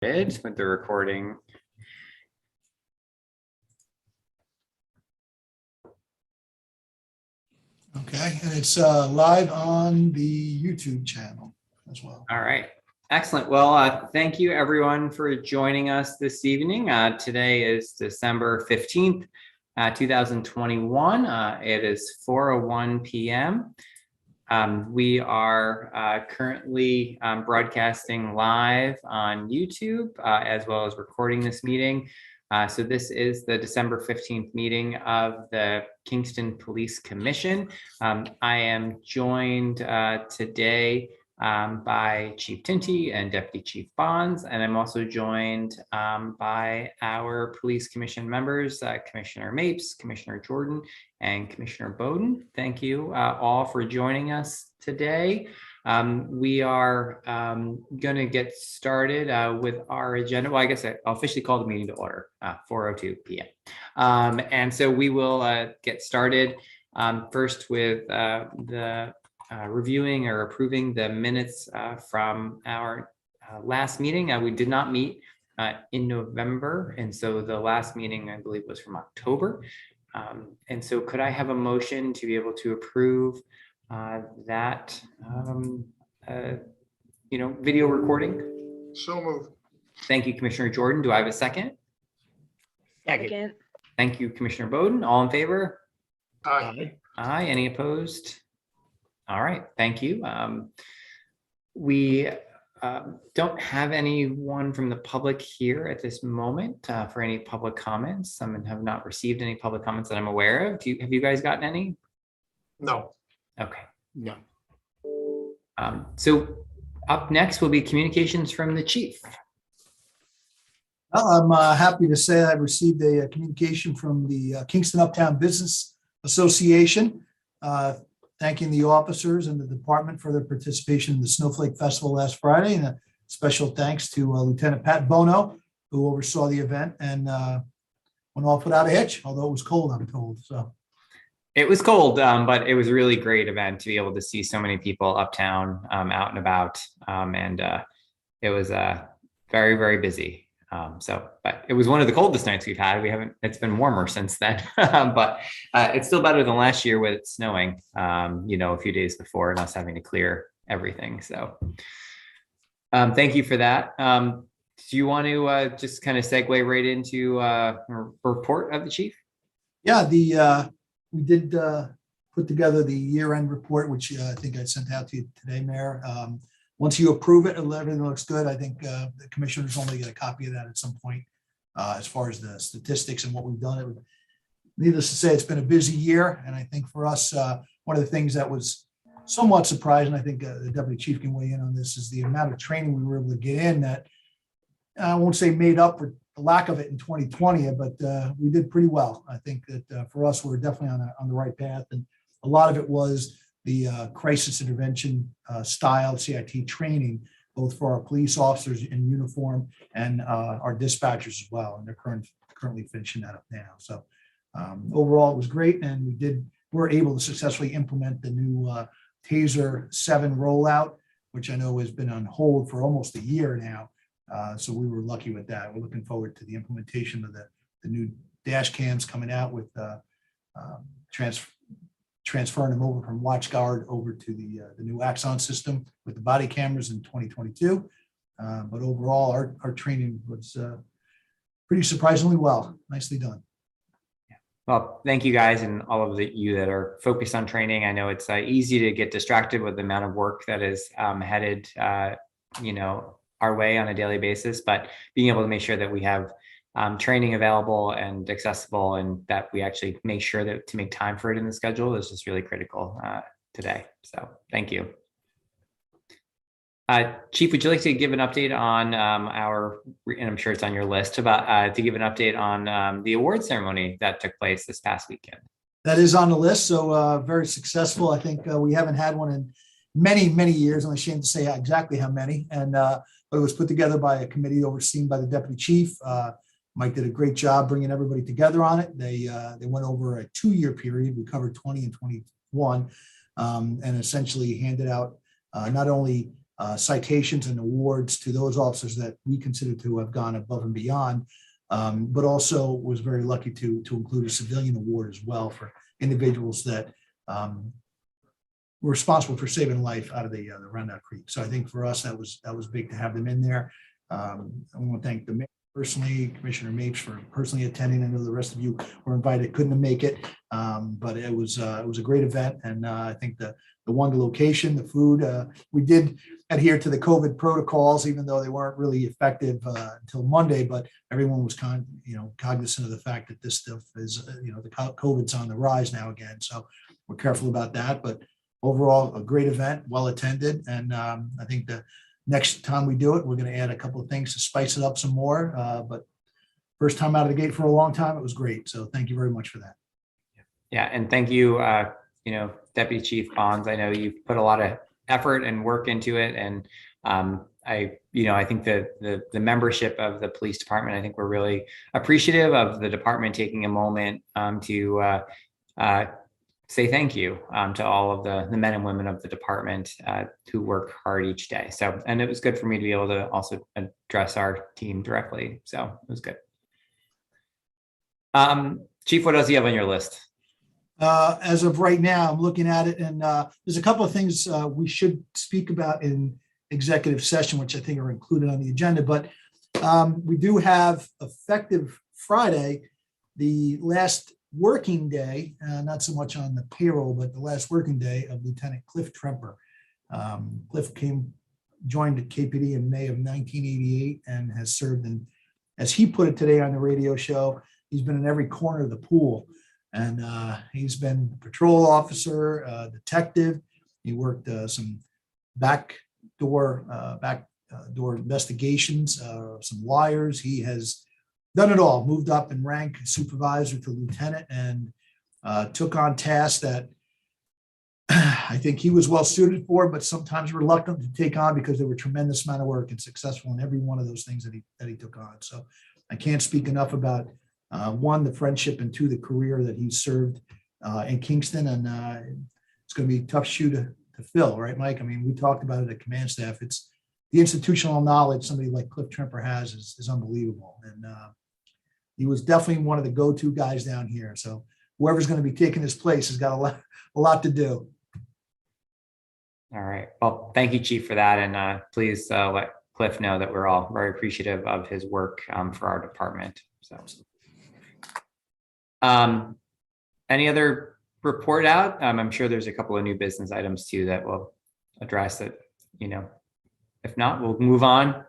with the recording. Okay, and it's live on the YouTube channel as well. All right. Excellent. Well, thank you everyone for joining us this evening. Today is December 15th, 2021. It is 4:01 p.m. We are currently broadcasting live on YouTube as well as recording this meeting. So this is the December 15th meeting of the Kingston Police Commission. I am joined today by Chief Tinty and Deputy Chief Bonds, and I'm also joined by our Police Commission members, Commissioner Mapes, Commissioner Jordan, and Commissioner Bowden. Thank you all for joining us today. We are going to get started with our agenda. Well, I guess I'll officially call the meeting to order, 4:02 p.m. And so we will get started first with the reviewing or approving the minutes from our last meeting. We did not meet in November, and so the last meeting, I believe, was from October. And so could I have a motion to be able to approve that video recording? So moved. Thank you, Commissioner Jordan. Do I have a second? Second. Thank you, Commissioner Bowden. All in favor? Aye. Aye. Any opposed? All right. Thank you. We don't have anyone from the public here at this moment for any public comments. Some have not received any public comments that I'm aware of. Have you guys gotten any? No. Okay. No. So up next will be communications from the chief. Well, I'm happy to say I received a communication from the Kingston Uptown Business Association, thanking the officers and the department for their participation in the Snowflake Festival last Friday. And a special thanks to Lieutenant Pat Bono, who oversaw the event and went off without a hitch, although it was cold, I'm told. So it was cold, but it was a really great event to be able to see so many people uptown, out and about. And it was very, very busy. But it was one of the coldest nights we've had. It's been warmer since then, but it's still better than last year with it snowing, a few days before and us having to clear everything. So thank you for that. Do you want to just kind of segue right into a report of the chief? Yeah, we did put together the year-end report, which I think I sent out to you today, Mayor. Once you approve it and everything looks good, I think the commissioners only get a copy of that at some point as far as the statistics and what we've done. Needless to say, it's been a busy year. And I think for us, one of the things that was somewhat surprising, I think the deputy chief can weigh in on this, is the amount of training we were able to get in that I won't say made up for the lack of it in 2020, but we did pretty well. I think that for us, we're definitely on the right path. And a lot of it was the crisis intervention style CIT training, both for our police officers in uniform and our dispatchers as well. And they're currently finishing that up now. So overall, it was great. And we were able to successfully implement the new TASER 7 rollout, which I know has been on hold for almost a year now. So we were lucky with that. We're looking forward to the implementation of the new dash cams coming out with transferring them over from WatchGuard over to the new Axon system with the body cameras in 2022. But overall, our training was pretty surprisingly well. Nicely done. Well, thank you guys and all of you that are focused on training. I know it's easy to get distracted with the amount of work that is headed, our way on a daily basis, but being able to make sure that we have training available and accessible, and that we actually make sure that to make time for it in the schedule is just really critical today. So thank you. Chief, would you like to give an update on and I'm sure it's on your list, about to give an update on the award ceremony that took place this past weekend? That is on the list. So very successful. I think we haven't had one in many, many years. I'm ashamed to say exactly how many. And but it was put together by a committee overseen by the deputy chief. Mike did a great job bringing everybody together on it. They went over a 2-year period. We covered 20 and 21, and essentially handed out not only citations and awards to those officers that we consider to have gone above and beyond, but also was very lucky to include a civilian award as well for individuals that were responsible for saving life out of the Roundout Creek. So I think for us, that was big to have them in there. I want to thank the mayor personally, Commissioner Mapes, for personally attending. I know the rest of you were invited, couldn't make it, but it was a great event. And I think the location, the food, we did adhere to the COVID protocols, even though they weren't really effective until Monday. But everyone was cognizant of the fact that this stuff is, the COVID's on the rise now again. So we're careful about that. But overall, a great event, well attended, and I think the next time we do it, we're going to add a couple of things to spice it up some more. But first time out of the gate for a long time, it was great. So thank you very much for that. Yeah, and thank you, Deputy Chief Bonds. I know you've put a lot of effort and work into it, and I think the membership of the police department, I think we're really appreciative of the department taking a moment to say thank you to all of the men and women of the department who work hard each day. So, and it was good for me to be able to also address our team directly. So it was good. Chief, what else do you have on your list? As of right now, I'm looking at it, and there's a couple of things we should speak about in executive session, which I think are included on the agenda. But we do have, effective Friday, the last working day, not so much on the payroll, but the last working day of Lieutenant Cliff Tremper. Cliff joined the KPD in May of 1988 and has served in, as he put it today on the radio show, he's been in every corner of the pool. And he's been a patrol officer, detective. He worked some backdoor investigations, some wires. He has done it all, moved up in rank, supervisor to lieutenant, and took on tasks that I think he was well suited for, but sometimes reluctant to take on because they were tremendous amount of work, and successful in every one of those things that he took on. So I can't speak enough about one, the friendship, and two, the career that he served in Kingston. And it's going to be a tough shoe to fill, right, Mike? I mean, we talked about it at command staff. It's the institutional knowledge somebody like Cliff Tremper has is unbelievable. And he was definitely one of the go-to guys down here. So whoever's going to be taking his place has got a lot to do. All right. Well, thank you, Chief, for that. And please let Cliff know that we're all very appreciative of his work for our department. So, any other report out? I'm sure there's a couple of new business items too that we'll address it. If not, we'll move on.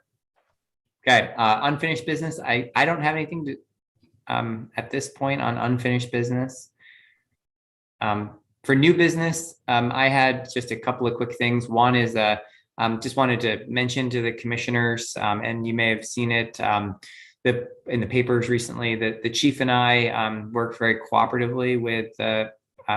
Okay. Unfinished business. I don't have anything to at this point on unfinished business. For new business, I had just a couple of quick things. One is just wanted to mention to the commissioners, and you may have seen it in the papers recently, that the chief and I worked very cooperatively with the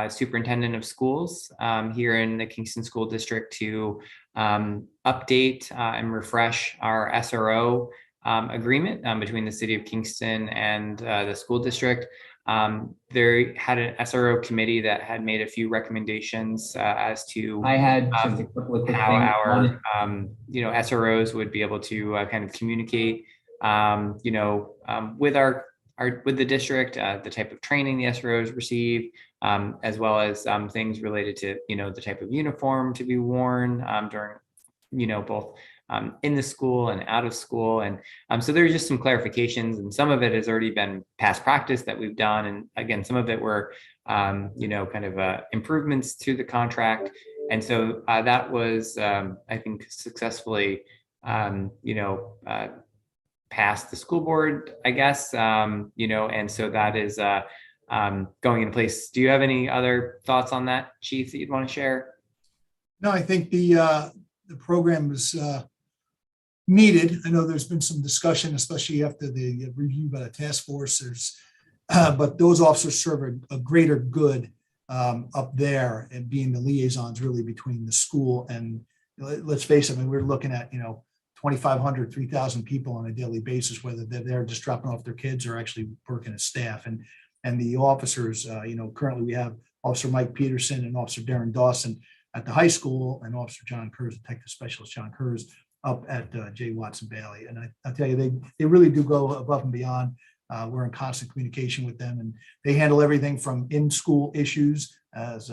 superintendent of schools here in the Kingston School District to update and refresh our SRO agreement between the city of Kingston and the school district. They had an SRO committee that had made a few recommendations as to I had just a couple of quick how things. our SROs would be able to kind of communicate with the district, the type of training the SROs receive, as well as things related to the type of uniform to be worn during both in the school and out of school. And so there's just some clarifications, and some of it has already been past practice that we've done. And again, some of it were, improvements to the contract. And so that was, I think, successfully, passed the school board, I guess, and so that is going into place. Do you have any other thoughts on that, Chief, that you'd want to share? No, I think the program is needed. I know there's been some discussion, especially after the review by the task force. But those officers serve a greater good up there, and being the liaisons really between the school and, let's face it, I mean, we're looking at 2,500, 3,000 people on a daily basis, whether they're there just dropping off their kids or actually working as staff. And the officers, currently we have Officer Mike Peterson and Officer Darren Dawson. at the high school, and Officer John Kurz, Detective Specialist John Kurz, up at J. Watson Bailey. And I tell you, they really do go above and beyond. We're in constant communication with them, and they handle everything from in-school issues as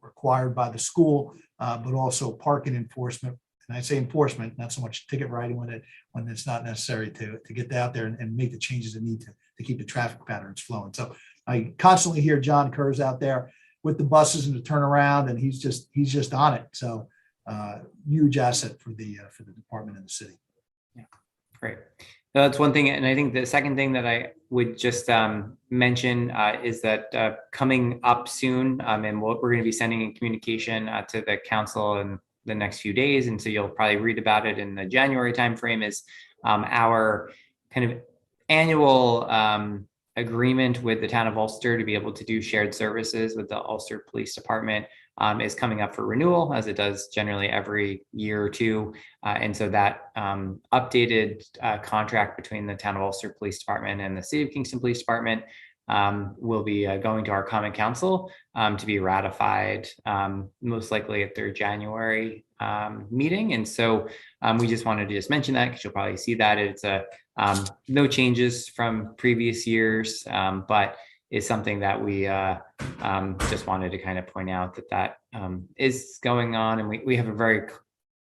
required by the school, but also parking enforcement. And I say enforcement, not so much ticket writing when it's not necessary to get out there and make the changes that need to keep the traffic patterns flowing. So I constantly hear John Kurz out there with the buses and the turnaround, and he's just on it. So huge asset for the department and the city. Yeah, great. So that's one thing. And I think the second thing that I would just mention is that coming up soon, and we're going to be sending in communication to the council in the next few days. And so you'll probably read about it in the January timeframe, is our kind of annual agreement with the town of Ulster to be able to do shared services with the Ulster Police Department is coming up for renewal, as it does generally every year or two. And so that updated contract between the town of Ulster Police Department and the City of Kingston Police Department will be going to our common council to be ratified, most likely at their January meeting. And so we just wanted to just mention that, because you'll probably see that it's no changes from previous years, but is something that we just wanted to kind of point out that is going on. And we have a very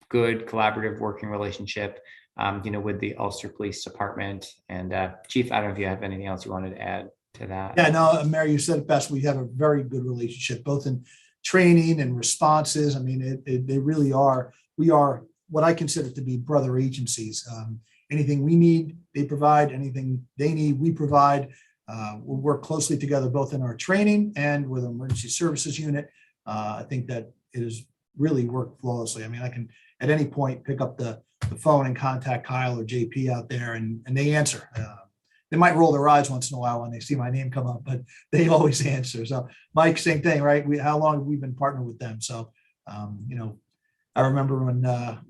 good collaborative working relationship, with the Ulster Police Department. And Chief, I don't know if you have anything else you wanted to add to that. Yeah, no, Mary, you said it best. We have a very good relationship, both in training and responses. I mean, they really are. We are what I consider to be brother agencies. Anything we need, they provide. Anything they need, we provide. We'll work closely together, both in our training and with our emergency services unit. I think that it has really worked flawlessly. I mean, I can at any point pick up the phone and contact Kyle or JP out there, and they answer. They might roll their eyes once in a while when they see my name come up, but they always answer. So Mike, same thing, right? How long have we been partnered with them? So, I remember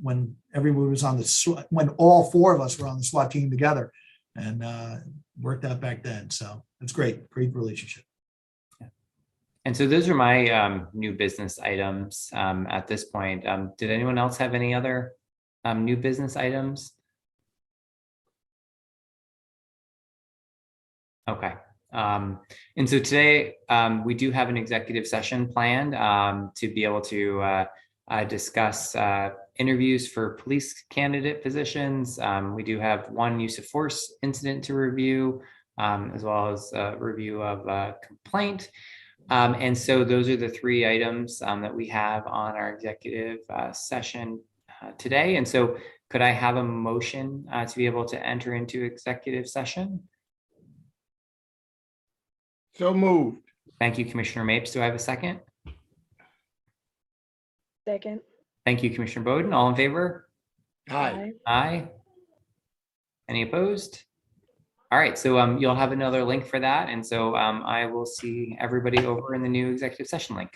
when everyone was on when all four of us were on the SWAT team together, and worked out back then. So it's great relationship. Yeah. And so those are my new business items at this point. Did anyone else have any other new business items? Okay. And so today we do have an executive session planned to be able to discuss interviews for police candidate positions. We do have one use of force incident to review, as well as a review of a complaint. And so those are the three items that we have on our executive session today. And so could I have a motion to be able to enter into executive session? So moved. Thank you, Commissioner Mapes. Do I have a second? Second. Thank you, Commissioner Bowden. All in favor? Aye. Aye. Any opposed? All right, so you'll have another link for that. And so I will see everybody over in the new executive session link.